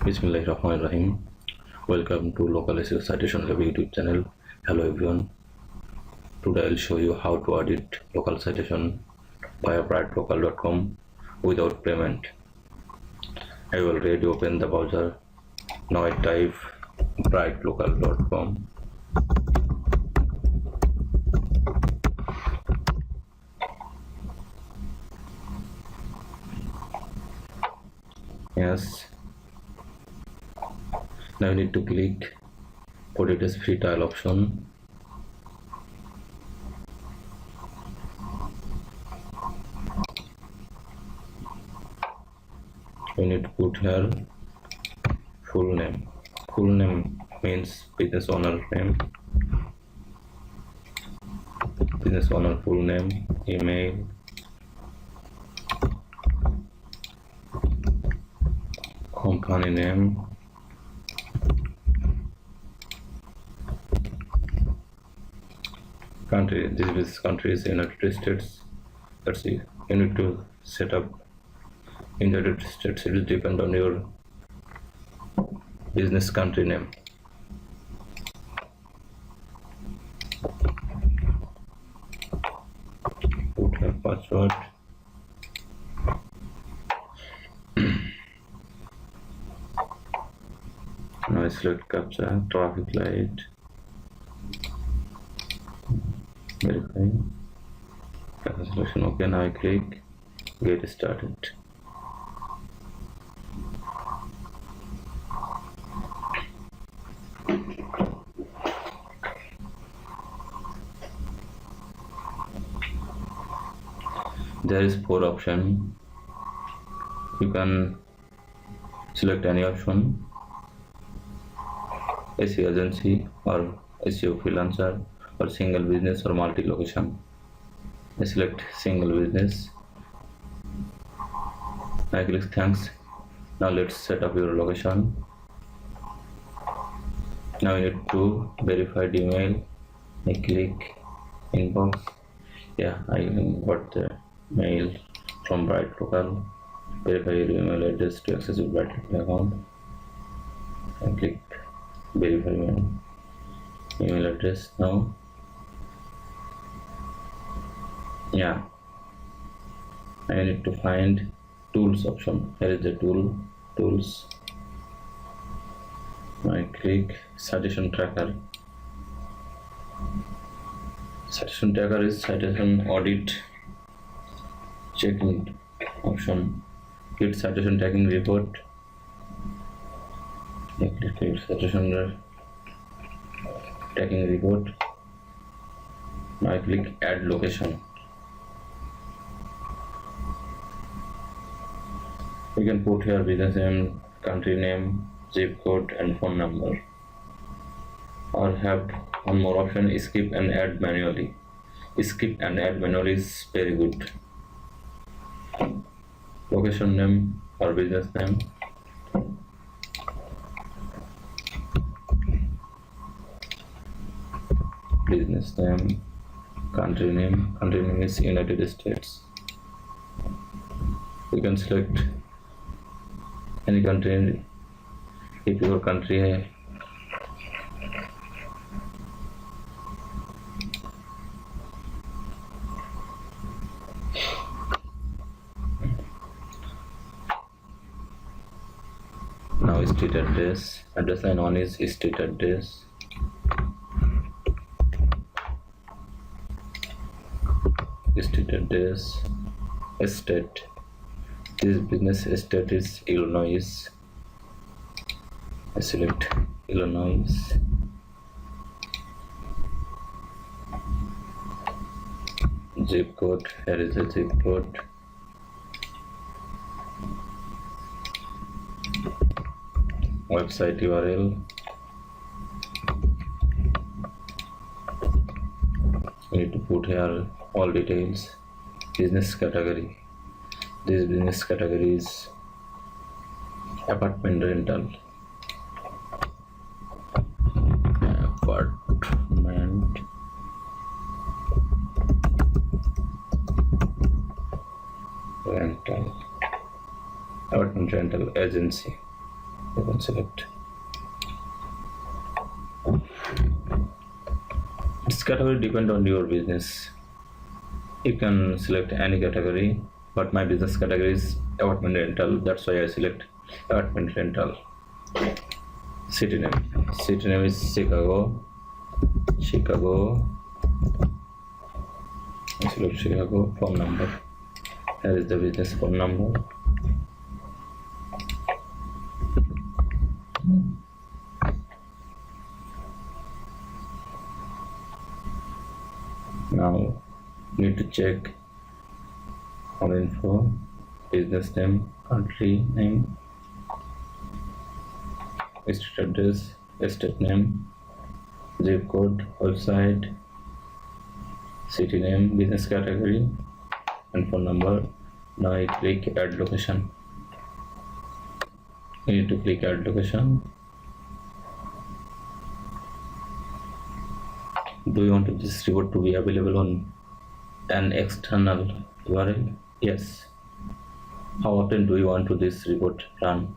Bismillahirrahmanirrahim. Welcome to Local Citation YouTube channel. Hello everyone. Today I'll show you how to audit local citation via brightlocal.com without payment. I will already open the browser. Now I type brightlocal.com. Yes. Now you need to click Audit as free trial option. You need to put here full name. Full name means business owner name, business owner full name, email, company name, country. This country is United States. Let's see. You need to set up in the United States. It will depend on your business country name. Put your password. Now I select captcha, traffic light, verify, captcha selection. Okay, now I click get started. There is 4 options. You can select any option: SEO agency or SEO freelancer or single business or multi-location. I select single business. I click thanks. Now let's set up your location. Now you need to verify the email. I click inbox. Yeah, I got the mail from Brightlocal. Verify your email address to access your Brightlocal account. I click verify my email address now. Yeah, I need to find tools option. Here is the tools. I click citation tracker. Citation tracker is citation audit checking option. Get citation tracking report. I click citation tracking report. Now I click add location. You can put here business name, country name, zip code and phone number, or have one more option: skip and add manually. Skip and add manually is very good. Location name or business name, business name, country name is United States. You can select any country if your country now state address line 1 is state address, state. This business state is Illinois. I select Illinois. Zip code, here is the zip code. Website URL. You need to put here all details. Business category. This business category is apartment rental. Apartment rental agency. You can select. This category depend on your business. You can select any category, but my business category is apartment rental. That's why I select apartment rental. City name. City name is Chicago. Chicago. I select Chicago. Phone number. Here is the business phone number. Now need to check all info, business name, country name, street address, estate name, zip code, website, city name, business category, and phone number. Now I click add location. You need to click add location. Do you want this report to be available on an external URL? Yes. How often do you want this report run?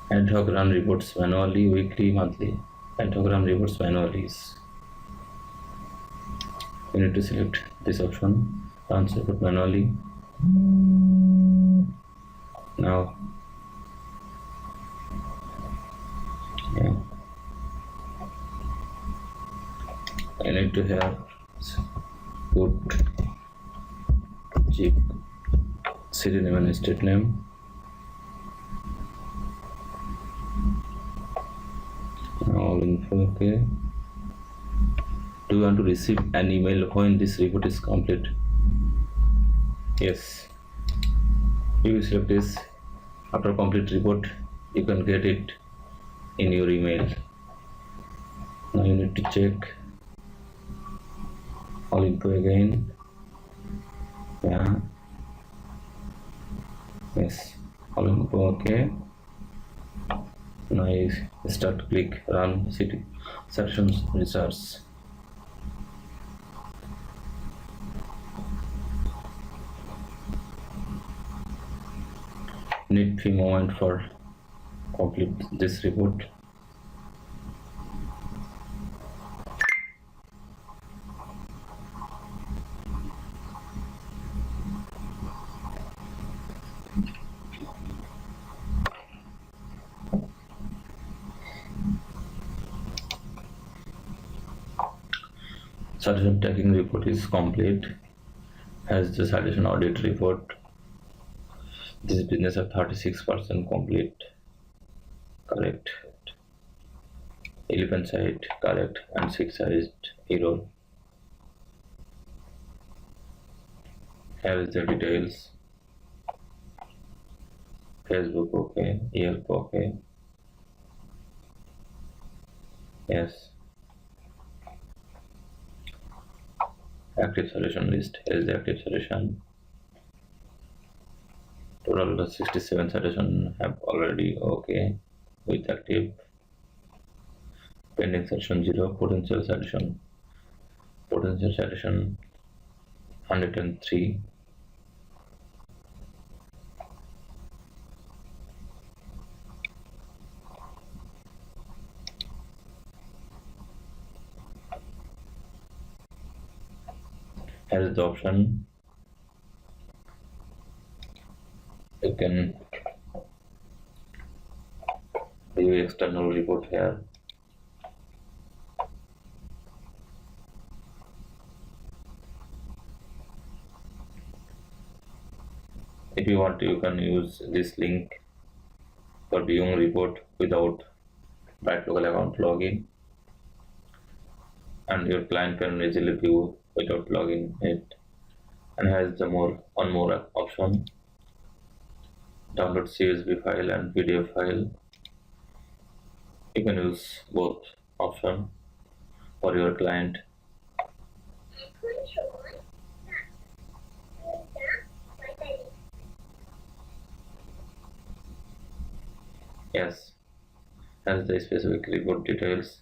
Ad hoc run reports manually, weekly, monthly. Ad hoc run reports manually. You need to select this option, run report manually. Now, I need to have put zip, city name and state name. All info. Okay. Do you want to receive an email when this report is complete? Yes. You will select this. After complete report, you can get it in your email. Now you need to check all info again. Yeah. Yes. All info. Okay. Now I start to click run citation research. Need few moment for complete this report. Citation tagging report is complete. Has the citation audit report. This business at 36% complete. Correct. 11 site correct and 6 site error. Here is the details. Facebook okay, Yelp okay. Yes. Active solution list. Here is the active solution. Total 67 citation have already okay with active. Pending citation 0. Potential citation 103. Here is the option. You can view external report here. If you want, you can use this link for viewing report without Brightlocal account login, and your client can easily view without logging it. And has the more option. Download CSV file and PDF file. You can use both option for your client. Yes, has the specific report details.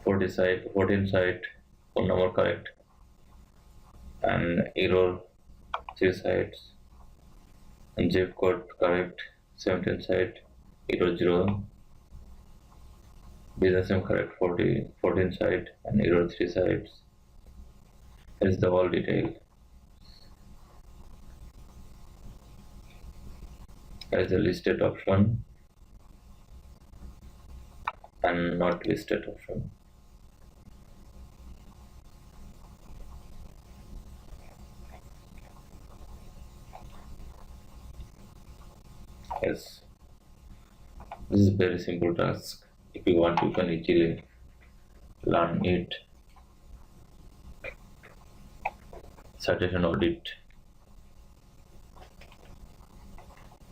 14 site, phone number correct, and error 3 sites. and zip code correct 17 site, error 0, business name correct 14 site and error 3 sites. Here is the all detail. Here is the listed option and not listed option. Yes, this is very simple task. If you want, you can easily learn it. Citation audit.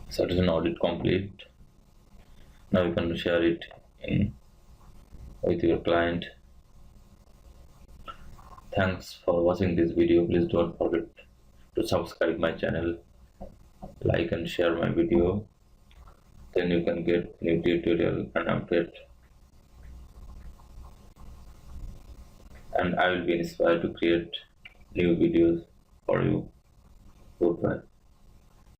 Citation audit complete. Now you can share it with your client. Thanks for watching this video. Please don't forget to subscribe my channel, like and share my video. Then you can get new tutorial and update. And I will be inspired to create new videos for you. Goodbye.